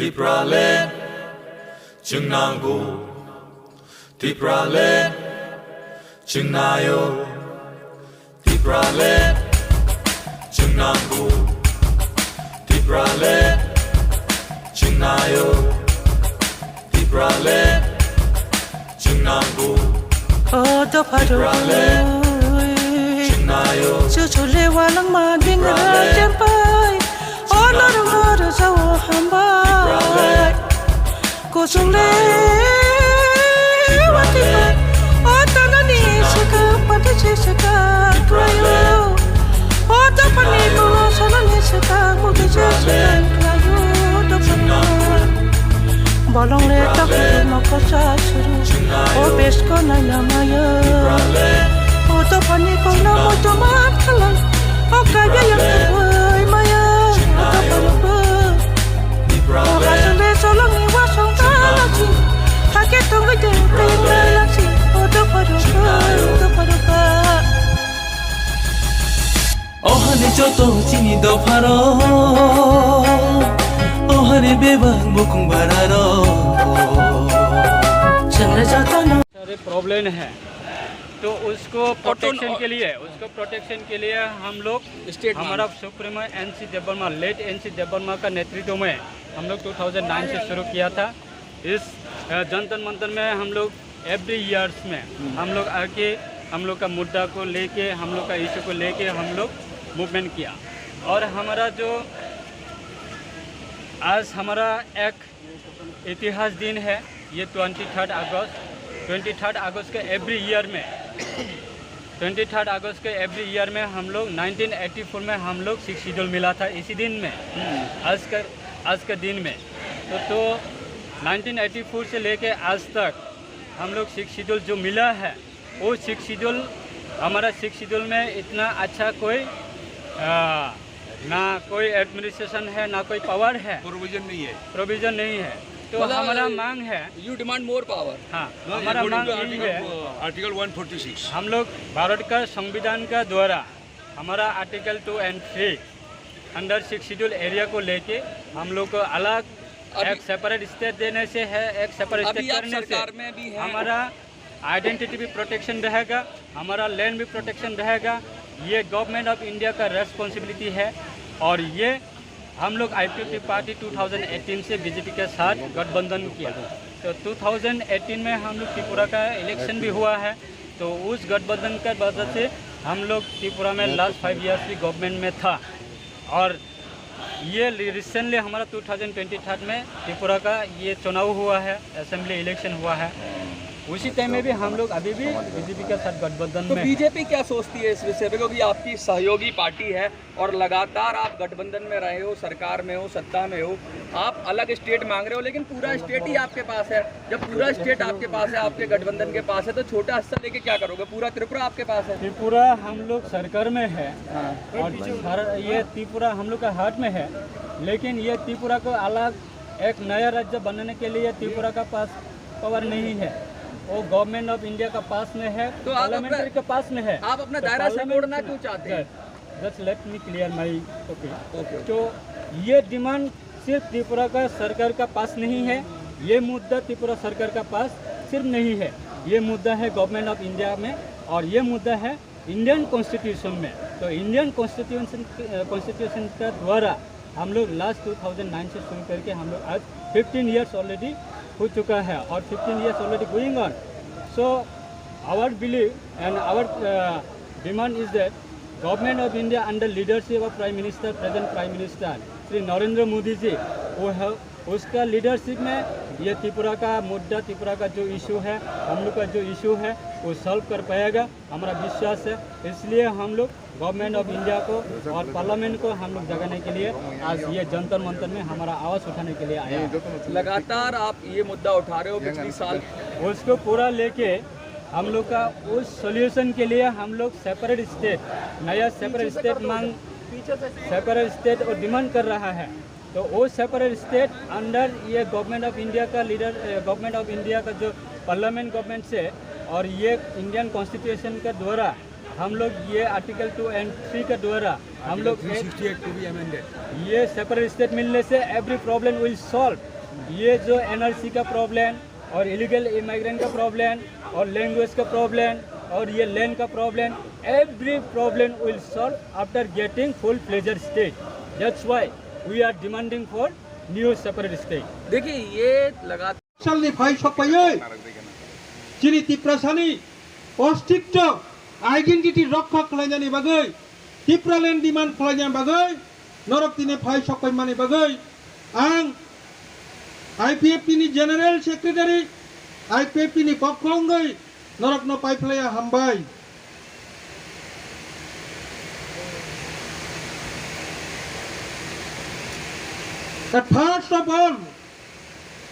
Tipralet, Chungnangu, Tipralet, Chungnayo, Tipralet, Chungnangu, Tipralet, Chungnayo, Tipralet, Chungnangu, Tipralet, Chungnayo, Chule walang maging rajampay Onar sa hambay Kusule Watipay Otanani saka patachi saka Krayo Otapani mula salani saka Mugaja saka Krayo Otapani Bolong leta kudu makasa suru Obes ko na namaya Otapani ko na mo tumat kalan O kaya yang kuway maya Otapani ba O kasale solong iwasong talaksi Hakit tunggu jengkay malaksi Otapani ba Ohane joto chini do pharo Ohane bebang bukung bararo Chale jata na सारे problem है तो उसको protection के लिए हम लोग हमारा supremo NC Debbarma late NC Debbarma का नेतृत्व में हम लोग 2009 से शुरू किया था। इस जंतर मंतर में हम लोग एवरी ईयर्स में हम लोग आके हम लोग का मुद्दा को लेके हम लोग का इशू को लेके हम लोग मूवमेंट किया। और हमारा जो आज हमारा एक इतिहास दिन है ये 23 अगस्त के एवरी ईयर में 23 अगस्त के एवरी ईयर में हम लोग 1984 में हम लोग 6 शेड्यूल मिला था इसी दिन में आज के दिन में तो 1984 से लेके आज तक हम लोग 6 शेड्यूल जो मिला है वो 6 शेड्यूल हमारा 6 शेड्यूल में इतना अच्छा कोई ना कोई एडमिनिस्ट्रेशन है ना कोई पावर है, प्रोविजन नहीं है। तो हमारा मांग है यू डिमांड मोर पावर। हाँ, हमारा मांग यही है आर्टिकल 146 हम लोग भारत का संविधान का द्वारा हमारा आर्टिकल 2 और 3 अंडर 6 शेड्यूल एरिया को लेके हम लोग को अलग एक सेपरेट स्टेट देने से है, एक सेपरेट स्टेट करने से हमारा आइडेंटिटी भी प्रोटेक्शन रहेगा, हमारा लैंड भी प्रोटेक्शन रहेगा। ये गवर्नमेंट ऑफ इंडिया का रेस्पॉन्सिबिलिटी है। और ये हम लोग आईपीएफटी पार्टी 2018 से बीजेपी के साथ गठबंधन किया। तो 2018 में हम लोग त्रिपुरा का इलेक्शन भी हुआ है। तो उस गठबंधन के वजह से हम लोग त्रिपुरा में लास्ट 5 इयर्स भी गवर्नमेंट में था। और ये रिसेंटली हमारा 2023 में त्रिपुरा का ये चुनाव हुआ है, असेंबली इलेक्शन हुआ है। उसी टाइम में भी हम लोग अभी भी बीजेपी के साथ गठबंधन में। तो बीजेपी क्या सोचती है इस विषय पे, क्योंकि आपकी सहयोगी पार्टी है और लगातार आप गठबंधन में रहे हो, सरकार में हो, सत्ता में हो, आप अलग स्टेट मांग रहे हो लेकिन पूरा स्टेट ही आपके पास है। जब पूरा स्टेट आपके पास है, आपके गठबंधन के पास है, तो छोटा हिस्सा लेके क्या करोगे? पूरा त्रिपुरा आपके पास है। त्रिपुरा हम लोग सरकार में है और ये त्रिपुरा हम लोग का हाथ में है, लेकिन ये त्रिपुरा को अलग एक नया राज्य बनाने के लिए त्रिपुरा का पास पावर नहीं है। वो गवर्नमेंट ऑफ इंडिया का पास में है, तो पार्लियामेंट्री के पास में है। आप अपना दायरा से तोड़ना क्यों चाहते हैं? Just let me clear my okay. तो ये डिमांड सिर्फ त्रिपुरा का सरकार का पास नहीं है, ये मुद्दा त्रिपुरा सरकार का पास सिर्फ नहीं है, ये मुद्दा है गवर्नमेंट ऑफ इंडिया में और ये मुद्दा है इंडियन कॉन्स्टिट्यूशन में। तो इंडियन कॉन्स्टिट्यूशन का द्वारा हम लोग लास्ट 2009 से शुरू करके हम लोग आज 15 ईयर्स ऑलरेडी हो चुका है और 15 years already going on. So our belief and our demand is that government of India under leadership of Prime Minister, present Prime Minister Shri Narendra Modi ji, वो है उसका लीडरशिप में ये त्रिपुरा का मुद्दा, त्रिपुरा का जो इशू है, हम लोग का जो इशू है वो सॉल्व कर पाएगा, हमारा विश्वास है। इसलिए हम लोग गवर्नमेंट ऑफ इंडिया को और पार्लियामेंट को हम लोग जगाने के लिए आज ये जंतर मंतर में हमारा आवाज़ उठाने के लिए आया है। लगातार आप ये मुद्दा उठा रहे हो पिछले साल, उसको पूरा लेके हम लोग का उस सॉल्यूशन के लिए हम लोग सेपरेट स्टेट, नया सेपरेट स्टेट मांग, सेपरेट स्टेट और डिमांड कर रहा है। तो वो सेपरेट स्टेट अंडर ये गवर्नमेंट ऑफ इंडिया का लीडर, गवर्नमेंट ऑफ इंडिया का जो पार्लियामेंट गवर्नमेंट से और ये इंडियन कॉन्स्टिट्यूशन के द्वारा हम लोग ये आर्टिकल 2 और 3 के द्वारा हम लोग ये सेपरेट स्टेट मिलने से एवरी प्रॉब्लम विल सॉल्व। ये जो एनआरसी का प्रॉब्लम और इलीगल इमिग्रेंट का प्रॉब्लम और लैंग्वेज का प्रॉब्लम और ये लैंड का problem, every problem will solve after getting full fledged state. That's why we are demanding for new separate state. देखिए ये लगातार salni phai sopai chini tiprasani अस्तित्व आइडेंटिटी रक्षा खालायनायनि बागै टिप्रालेण्ड डिमान्ड खालायनायनि बागै नरक दिनै फाइ सकायमानि बागै आं आईपीएफटी नि जेनेरेल सेक्रेटारि आईपीएफटी नि पक्षंगै नरकनो पाइफ्लाया हामबाय. At first of all,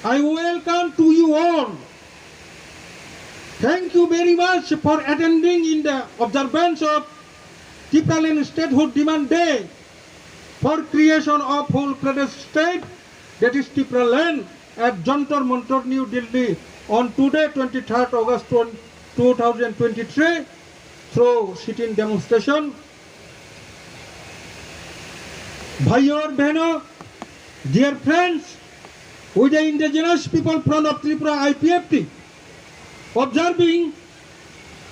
I welcome to you all. Thank you very much for attending in the observance of Tipraland Statehood Demand Day for creation of full-fledged state, that is Tipraland, at Jantar Mantar, New Delhi on today 23rd August 2023 through sit-in demonstration. Bhaiyo aur behno, dear friends, with the indigenous people from of Tripura IPFT, observing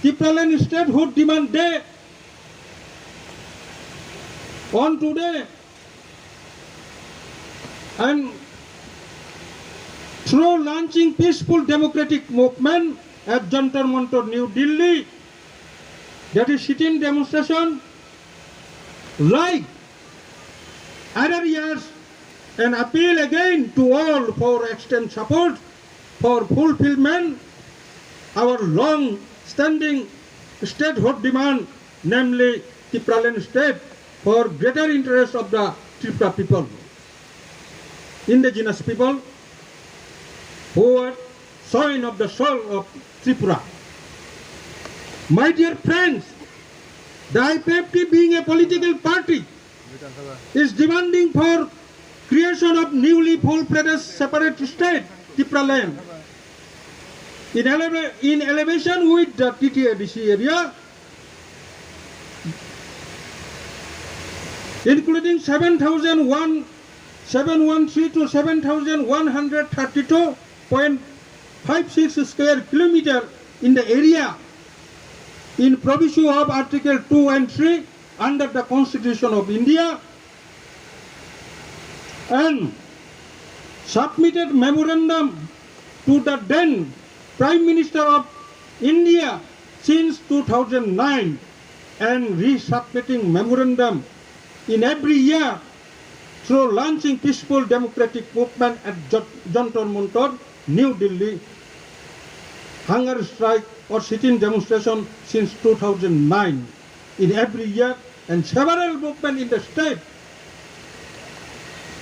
Tipraland Statehood Demand Day on today, and through launching peaceful democratic movement at Jantar Mantar, New Delhi, that is sit-in demonstration, like other years, and appeal again to all for extend support for fulfillment our long-standing statehood demand, namely Tipraland state, for greater interest of the Tripura people, indigenous people, who are soil of the soul of Tripura. My dear friends, the IPFT, being a political party, is demanding for creation of newly full-fledged separate state, Tipraland, in elevation with the TTADC area, including 7,713 to 7,132.56 square kilometer in the area in proviso of Article 2 and 3 under the Constitution of India, and submitted memorandum to the then Prime Minister of India since 2009, and resubmitting memorandum in every year through launching peaceful democratic movement at Jantar Mantar, New Delhi, hunger strike or sit-in demonstration since 2009 in every year, and several movements in the state,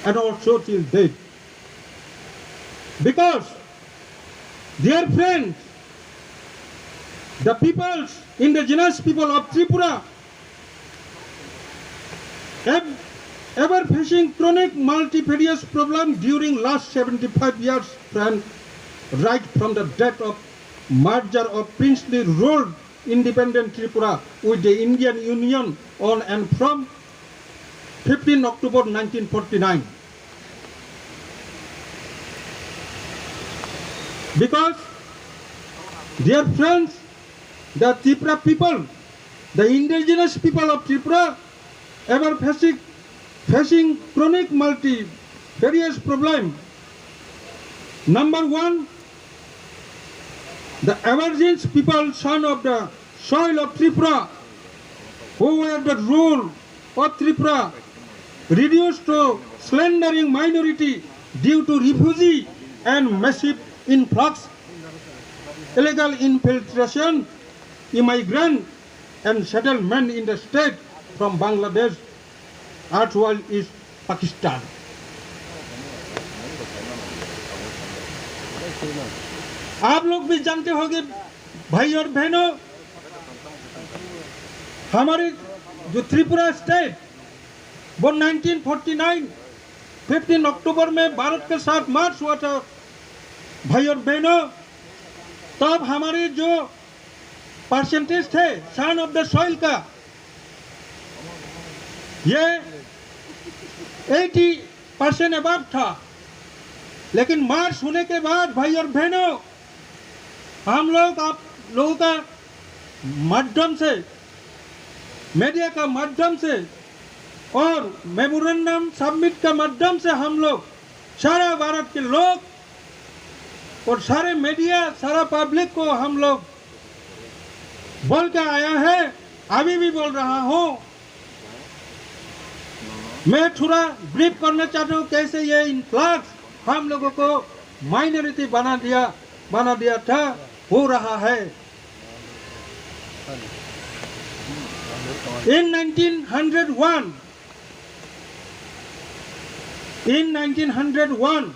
and also till date. Because, dear friends, the peoples, indigenous people of Tripura, ever facing chronic multifarious problem during last 75 years, friend, right from the date of merger of princely ruled independent Tripura with the Indian Union on and from 15 October 1949. Because, dear friends, the Tripura people, the indigenous people of Tripura, ever facing chronic multifarious problem. Number one, the emergence people, son of the soil of Tripura, who were the rule of Tripura, reduced to slendering minority due to refugee and massive influx, illegal infiltration, immigrant and settlement in the state from Bangladesh, erstwhile is Pakistan. आप लोग भी जानते होंगे भाई और बहनों, हमारे जो त्रिपुरा स्टेट वो 1949 15 अक्टूबर में भारत के साथ मार्च हुआ था. भाई और बहनों, तब हमारे जो परसेंटेज थे सन ऑफ द सॉइल का, ये 80% अबव था. लेकिन मार्च होने के बाद भाई और बहनों, हम लोग आप लोगों का माध्यम से, मीडिया का माध्यम से और मेमोरेंडम सबमिट का माध्यम से हम लोग सारा भारत के लोग और सारे मीडिया, सारा पब्लिक को हम लोग बोल के आया है, अभी भी बोल रहा हूँ। मैं थोड़ा ब्रीफ करना चाहता हूँ कैसे ये इन्फ्लक्स हम लोगों को माइनॉरिटी बना दिया था, हो रहा है। In 1901,